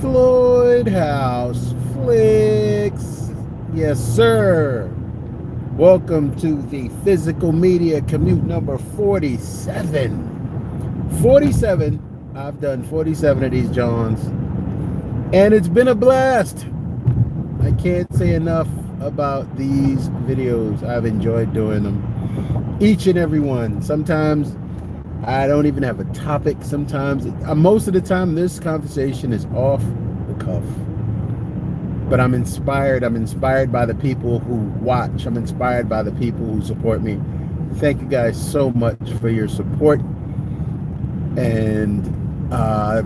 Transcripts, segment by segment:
Floyd House Flicks. Yes, sir. Welcome to the physical media commute number 47. 47. I've done 47 of these Johns, and it's been a blast. I can't say enough about these videos. I've enjoyed doing them. Each and every one. Sometimes I don't even have a topic. Sometimes, most of the time, this conversation is off the cuff. But I'm inspired. I'm inspired by the people who watch. I'm inspired by the people who support me. Thank you guys so much for your support. And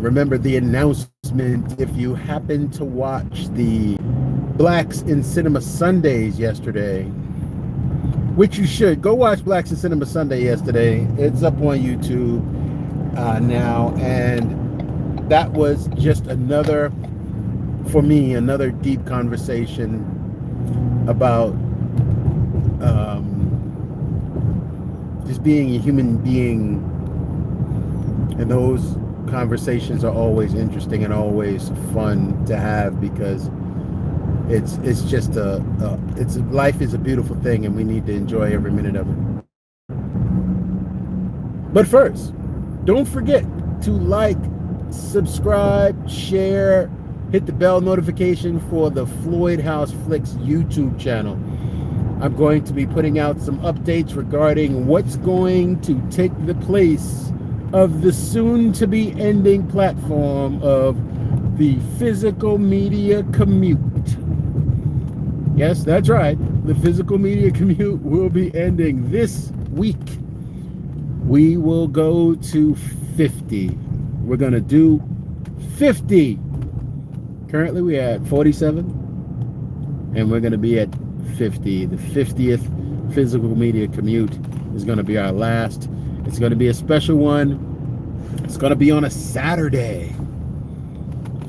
remember the announcement. If you happen to watch the Blacks in Cinema Sundays yesterday, which you should, go watch Blacks in Cinema Sunday yesterday. It's up on YouTube now, and that was just another, for me, another deep conversation about just being a human being, and those conversations are always interesting and always fun to have, because it's just life is a beautiful thing, and we need to enjoy every minute of it. But first, don't forget to like, subscribe, share, hit the bell notification for the Floyd House Flicks YouTube channel. I'm going to be putting out some updates regarding what's going to take the place of the soon-to-be ending platform of the physical media commute. Yes, that's right. The physical media commute will be ending this week. We will go to 50. We're going to do 50. Currently, we're at 47, and we're going to be at 50. The 50th physical media commute is going to be our last. It's going to be a special one. It's going to be on a Saturday.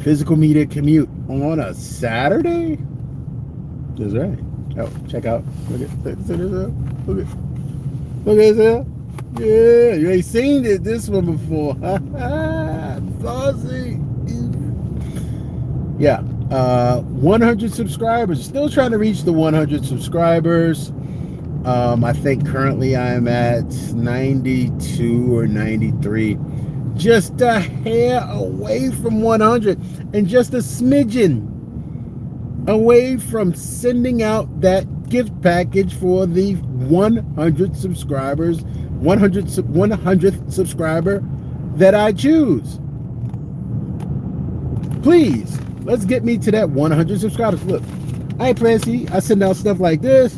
Physical media commute on a Saturday? That's right. Oh, check out. Look at this. Look at this. Yeah, you ain't seen this one before. Saucy. Yeah. 100 subscribers. Still trying to reach the 100 subscribers. I think currently I'm at 92 or 93. Just a hair away from 100, and just a smidgen away from sending out that gift package for the 100 subscribers, 100th subscriber that I choose. Please, let's get me to that 100 subscribers. Look, I ain't playing. See, I send out stuff like this.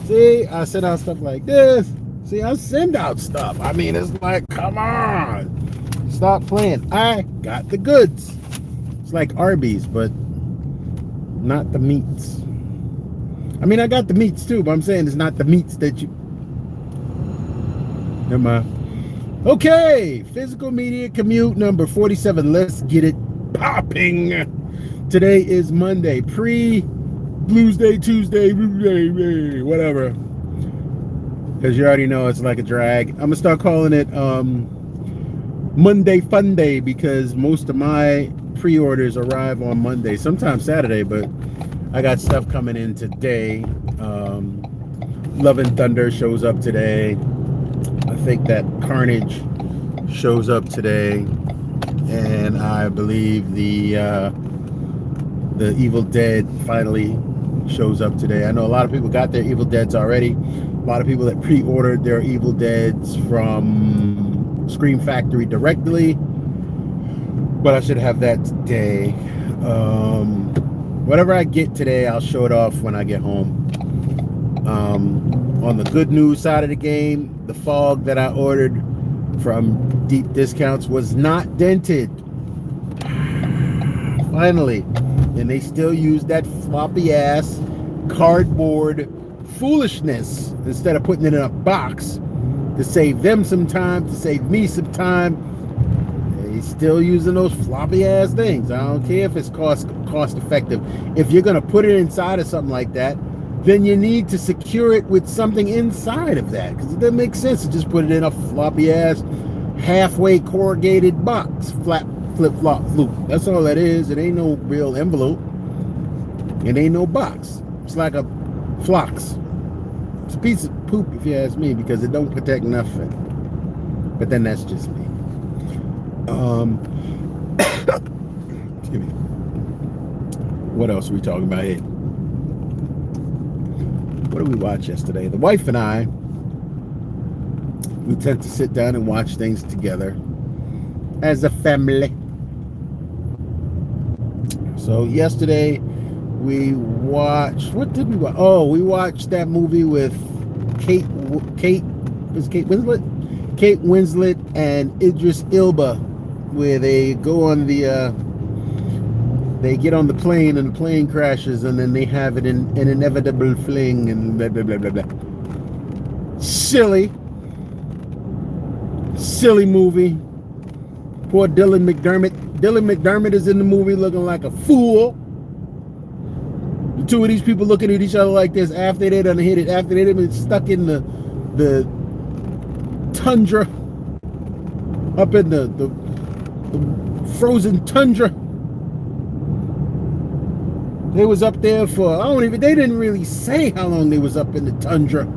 See, I send out stuff like this. See, I send out stuff. I mean, it's like, come on. Stop playing. I got the goods. It's like Arby's, but not the meats. I mean, I got the meats too, but I'm saying it's not the meats that you... Never mind. Okay, physical media commute number 47. Let's get it popping. Today is Monday, pre-Blues Day, Tuesday, whatever. Because you already know it's like a drag. I'm going to start calling it Monday Fun Day, because most of my pre-orders arrive on Monday, sometimes Saturday, but I got stuff coming in today. Love and Thunder shows up today. I think that Carnage shows up today, and I believe the Evil Dead finally shows up today. I know a lot of people got their Evil Deads already. A lot of people that pre-ordered their Evil Deads from Scream Factory directly, but I should have that today. Whatever I get today, I'll show it off when I get home. On the good news side of the game, the fog that I ordered from Deep Discounts was not dented. Finally. And they still use that floppy ass cardboard foolishness instead of putting it in a box to save them some time, to save me some time. They still using those floppy ass things. I don't care if it's cost effective. If you're gonna put it inside of something like that, then you need to secure it with something inside of that, because it doesn't make sense to just put it in a floppy ass halfway corrugated box, flip flop fluke. That's all that is. It ain't no real envelope. It ain't no box. It's like a flox. It's a piece of poop, if you ask me, because it don't protect nothing. But then that's just me. Excuse me. What else are we talking about here? What did we watch yesterday? The wife and I, we tend to sit down and watch things together as a family. So yesterday we watched, what did we watch? Oh, we watched that movie with Kate Winslet? Kate Winslet and Idris Elba, where they go on the they get on the plane and the plane crashes, and then they have an inevitable fling and blah blah blah blah blah. Silly movie. Poor Dylan McDermott. Dylan McDermott is in the movie looking like a fool. The two of these people looking at each other like this after they done hit it, after they done been stuck in the tundra, up in the frozen tundra. They was up there for, they didn't really say how long they was up in the tundra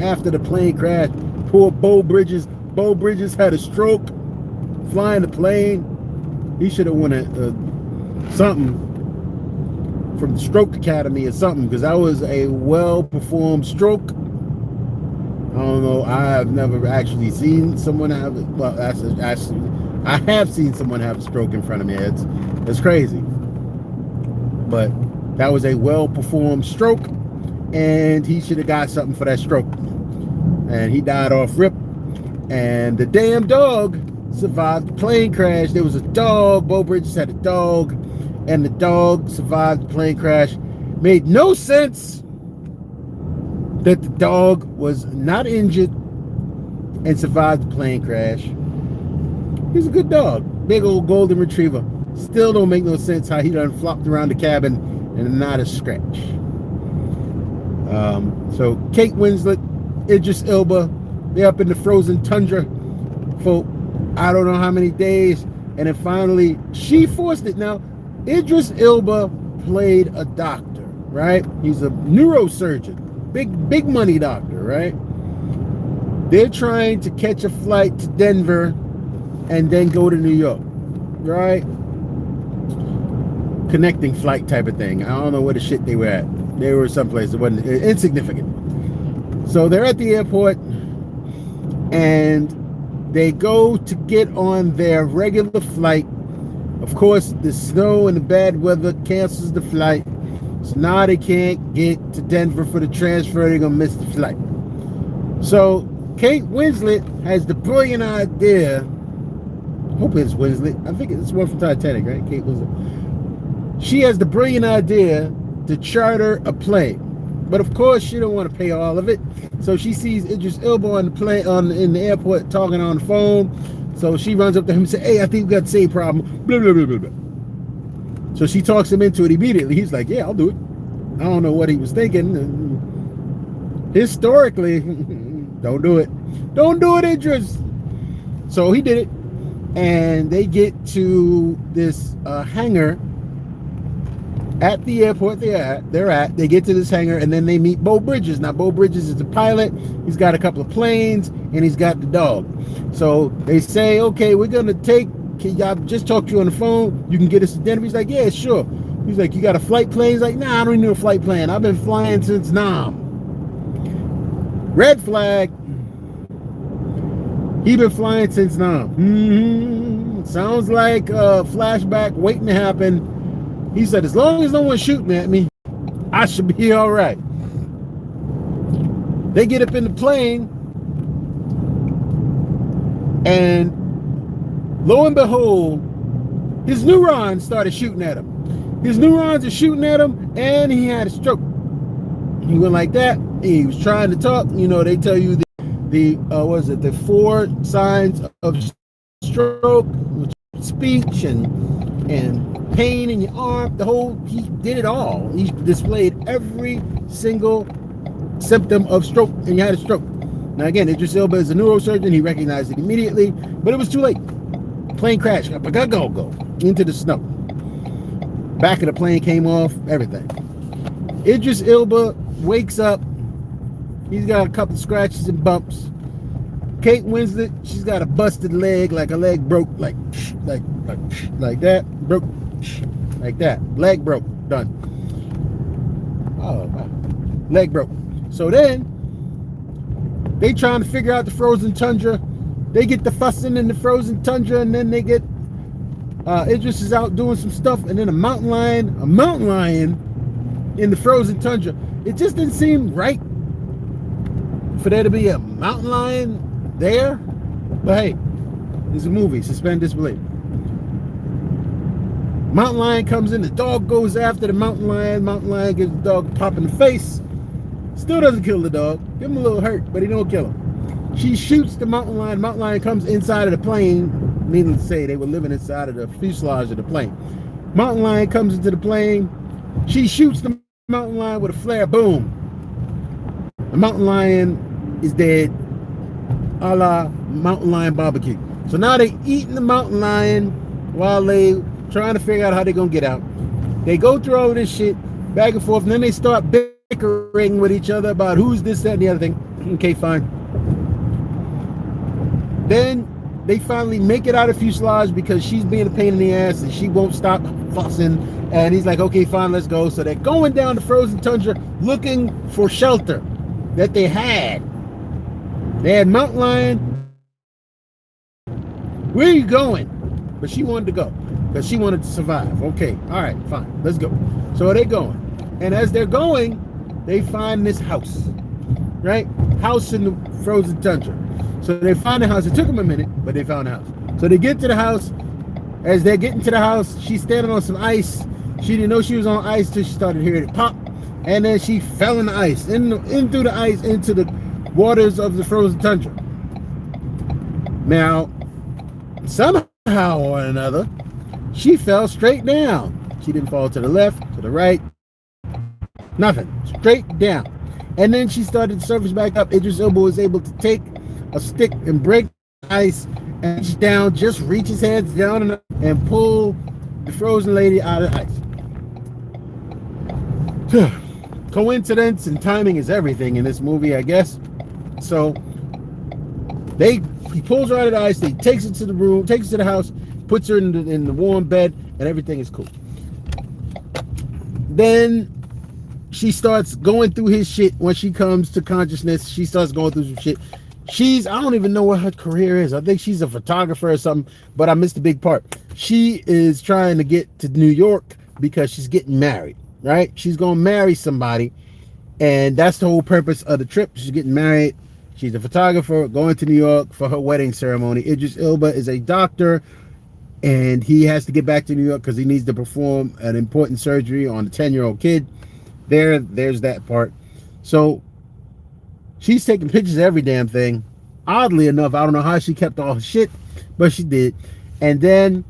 after the plane crash. Poor Bo Bridges. Bo Bridges had a stroke flying the plane. He should have won something from the Stroke Academy or something, because that was a well-performed stroke. I don't know. I have never actually seen someone have it. Well, actually, I have seen someone have a stroke in front of me. It's crazy. But that was a well-performed stroke, and he should have got something for that stroke. And he died off rip. And the damn dog survived the plane crash. There was a dog. Bo Bridges had a dog, and the dog survived the plane crash. Made no sense that the dog was not injured and survived the plane crash. He's a good dog. Big old golden retriever. Still don't make no sense how he done flopped around the cabin and not a scratch. So Kate Winslet, Idris Elba, they're up in the frozen tundra for I don't know how many days, and then finally she forced it. Now, Idris Elba played a doctor, right? He's a neurosurgeon, big money doctor, right? They're trying to catch a flight to Denver and then go to New York, right? Connecting flight type of thing. I don't know where the shit they were at. They were someplace that wasn't insignificant. So they're at the airport, and they go to get on their regular flight. Of course, the snow and the bad weather cancels the flight. So now they can't get to Denver for the transfer. They're going to miss the flight. So Kate Winslet has the brilliant idea. I hope it's Winslet. I think it's one from Titanic, right? Kate Winslet. She has the brilliant idea to charter a plane. But of course, she don't want to pay all of it. So she sees Idris Elba on the plane, in the airport, talking on the phone. So she runs up to him and says, "Hey, I think we got the same problem." Blah, blah, blah, blah, blah. So she talks him into it immediately. He's like, "Yeah, I'll do it." I don't know what he was thinking. Historically, don't do it. Don't do it, Idris. So he did it. And they get to this hangar at the airport they're at. They get to this hangar, and then they meet Bo Bridges. Now, Bo Bridges is the pilot. He's got a couple of planes, and he's got the dog. So they say, "Okay, we're going to y'all just talk to you on the phone. You can get us to Denver." He's like, "Yeah, sure." He's like, "You got a flight plane?" He's like, "Nah, I don't need a flight plane. I've been flying since Nam." Red flag. He been flying since Nam. Sounds like a flashback waiting to happen. He said, "As long as no one's shooting at me, I should be all right." They get up in the plane, and lo and behold, his neurons started shooting at him. His neurons are shooting at him, and he had a stroke. He went like that. He was trying to talk. You know, they tell you the 4 signs of stroke, speech and pain in your arm. He did it all. He displayed every single symptom of stroke, and you had a stroke. Now again, Idris Elba is a neurosurgeon. He recognized it immediately, but it was too late. Plane crash. Go into the snow. Back of the plane came off. Everything. Idris Elba wakes up. He's got a couple scratches and bumps. Kate Winslet, she's got a busted leg, like her leg broke, like that, broke, like that. Leg broke, done. Oh, wow. Leg broke. So then, they trying to figure out the frozen tundra. They get the fussing in the frozen tundra, and then they get, Idris is out doing some stuff, and then a mountain lion in the frozen tundra. It just didn't seem right for there to be a mountain lion there, but hey, it's a movie. Suspend disbelief. Mountain lion comes in. The dog goes after the mountain lion. Mountain lion gives the dog a pop in the face. Still doesn't kill the dog. Give him a little hurt, but he don't kill him. She shoots the mountain lion. Mountain lion comes inside of the plane. Needless to say, they were living inside of the fuselage of the plane. Mountain lion comes into the plane. She shoots the mountain lion with a flare. Boom. The mountain lion is dead. A la mountain lion barbecue. So now they eating the mountain lion while they trying to figure out how they're gonna get out. They go through all of this shit back and forth, and then they start bickering with each other about who's this, that, and the other thing. Okay, fine. Then they finally make it out of fuselage because she's being a pain in the ass and she won't stop fussing. And he's like, okay, fine, let's go. So they're going down the frozen tundra looking for shelter that they had. They had mountain lion. Where are you going? But she wanted to go because she wanted to survive. Okay, all right, fine, let's go. So they're going. And as they're going, they find this house, right? House in the frozen tundra. So they find the house. It took them a minute, but they found the house. So they get to the house. As they're getting to the house, she's standing on some ice. She didn't know she was on ice till she started hearing it pop. And then she fell in the ice, in through the ice, into the waters of the frozen tundra. Now, somehow or another, she fell straight down. She didn't fall to the left, to the right, nothing, straight down. And then she started to surface back up. Idris Elba was able to take a stick and break the ice and reach down, just reach his hands down and pull the frozen lady out of the ice. Coincidence and timing is everything in this movie, I guess. So he pulls her out of the ice, he takes her to the room, takes her to the house, puts her in the warm bed, and everything is cool. Then she starts going through his shit. When she comes to consciousness, she starts going through some shit. I don't even know what her career is. I think she's a photographer or something, but I missed a big part. She is trying to get to New York because she's getting married, right? She's going to marry somebody, and that's the whole purpose of the trip. She's getting married. She's a photographer going to New York for her wedding ceremony. Idris Elba is a doctor, and he has to get back to New York because he needs to perform an important surgery on a 10-year-old kid. There's that part. So she's taking pictures of every damn thing. Oddly enough, I don't know how she kept all her shit, but she did. And then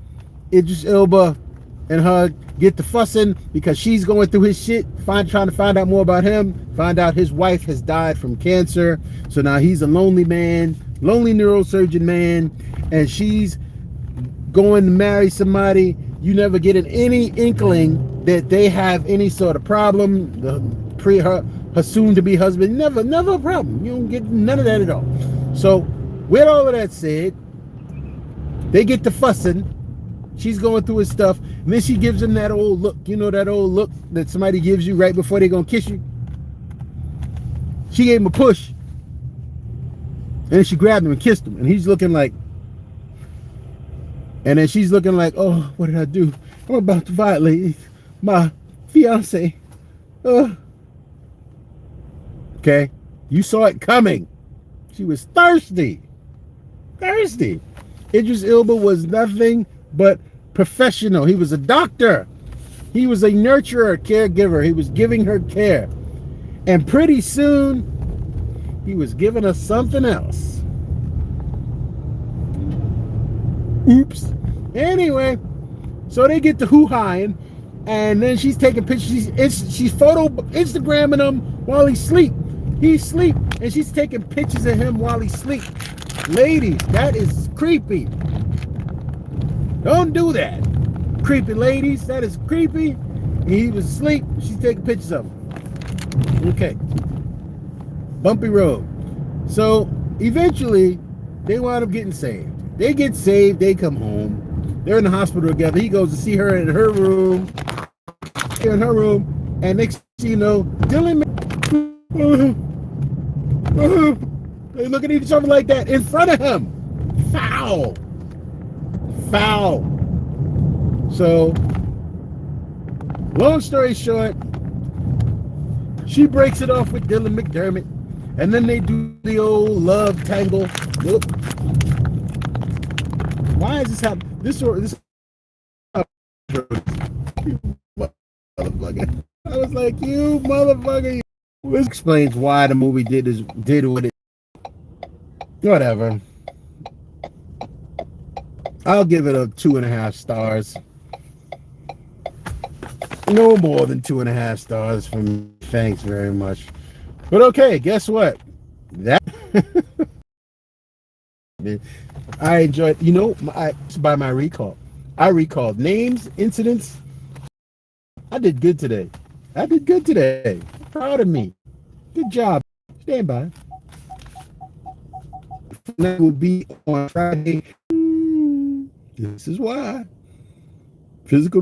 Idris Elba and her get to fussing because she's going through his shit, trying to find out more about him, find out his wife has died from cancer. So now he's a lonely man, lonely neurosurgeon man, and she's going to marry somebody. You never get any inkling that they have any sort of problem. Her soon-to-be husband, never a problem. You don't get none of that at all. So with all of that said, they get to fussing. She's going through his stuff, and then she gives him that old look. You know that old look that somebody gives you right before they're gonna kiss you? She gave him a push, and then she grabbed him and kissed him, and he's looking like, and then she's looking like, oh, what did I do? I'm about to violate my fiance. Okay, you saw it coming. She was thirsty. Idris Elba was nothing but professional. He was a doctor. He was a nurturer, caregiver. He was giving her care. And pretty soon, he was giving us something else. Oops. Anyway, so they get to hoo-haing, and then she's taking pictures. She's photo Instagramming him while he's asleep. He's asleep, and she's taking pictures of him while he's asleep. Ladies, that is creepy. Don't do that. Creepy ladies, that is creepy. He was asleep. She's taking pictures of him. Okay. Bumpy road. So eventually, they wind up getting saved. They get saved. They come home. They're in the hospital together. He goes to see her in her room. Here in her room, and next thing you know, Dylan. They look at each other like that in front of him. Foul. Foul. So, long story short, she breaks it off with Dylan McDermott, and then they do the old love tangle. Why is this happening? This motherfucker. I was like, you motherfucker. This explains why the movie did what it. Whatever. I'll give it a 2.5 stars. No more than 2.5 stars from me. Thanks very much. But okay, guess what? That I enjoyed. By my recall, I recalled names, incidents. I did good today. Proud of me. Good job. Stand by. That will be on Friday. This is why. Physical